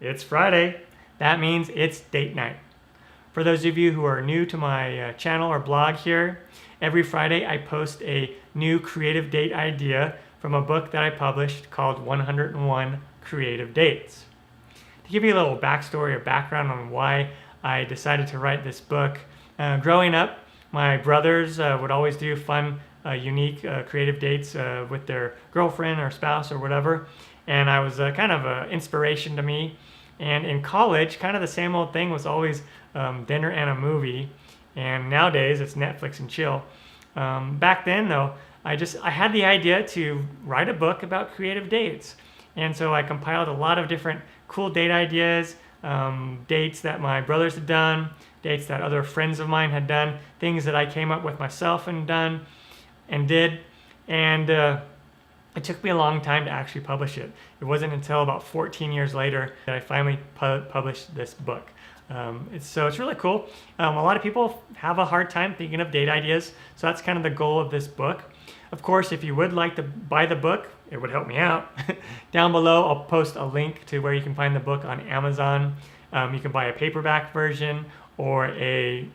It's Friday. That means it's date night. For those of you who are new to my channel or blog here, every Friday I post a new creative date idea from a book that I published called 101 Creative Dates. To give you a little backstory or background on why I decided to write this book, growing up, my brothers would always do fun, unique creative dates with their girlfriend or spouse or whatever, and I was kind of an inspiration to me. And in college, kind of the same old thing was always dinner and a movie, and nowadays it's Netflix and chill. Back then though, I had the idea to write a book about creative dates. And so I compiled a lot of different cool date ideas, dates that my brothers had done, dates that other friends of mine had done, things that I came up with myself and done and did. And it took me a long time to actually publish it. It wasn't until about 14 years later that I finally published this book. So it's really cool. A lot of people have a hard time thinking of date ideas, so that's kind of the goal of this book. Of course, if you would like to buy the book, it would help me out. Down below, I'll post a link to where you can find the book on Amazon. You can buy a paperback version or a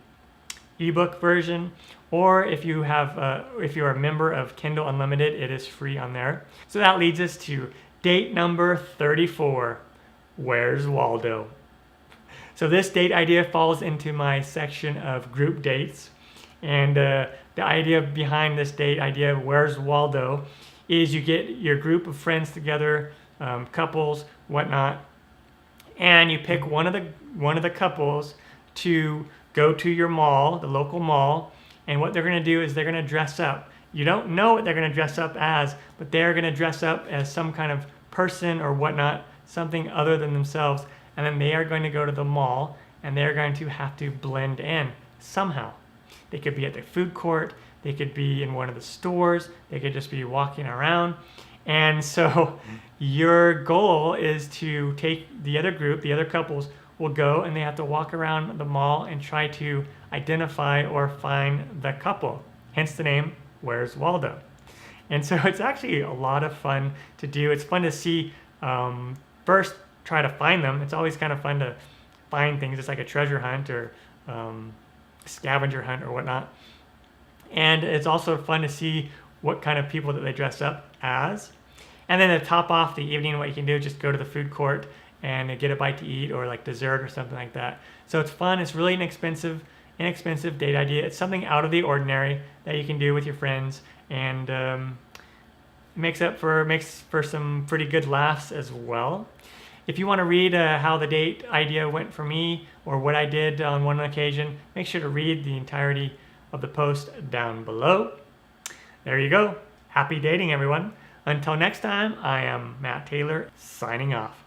ebook version, or if you are a member of Kindle Unlimited, it is free on there. So that leads us to date number 34. Where's Waldo? So this date idea falls into my section of group dates, and the idea behind this date idea, Where's Waldo, is you get your group of friends together, couples, whatnot, and you pick one of the couples to go to your mall, the local mall, and what they're going to do is they're going to dress up. You don't know what they're going to dress up as, but they're going to dress up as some kind of person or whatnot, something other than themselves, and then they are going to go to the mall and they're going to have to blend in somehow. They could be at the food court, they could be in one of the stores, they could just be walking around. And so your goal is to take the other group, the other couples will go and they have to walk around the mall and try to identify or find the couple. Hence the name, Where's Waldo? And so it's actually a lot of fun to do. It's fun to see, first try to find them. It's always kind of fun to find things. It's like a treasure hunt or scavenger hunt or whatnot. And it's also fun to see what kind of people that they dress up as. And then to top off the evening, what you can do is just go to the food court and get a bite to eat or like dessert or something like that. So it's fun. It's really inexpensive date idea. It's something out of the ordinary that you can do with your friends, and makes for some pretty good laughs as well. If you want to read how the date idea went for me or what I did on one occasion, make sure to read the entirety of the post down below. There you go. Happy dating, everyone. Until next time, I am Matt Taylor, signing off.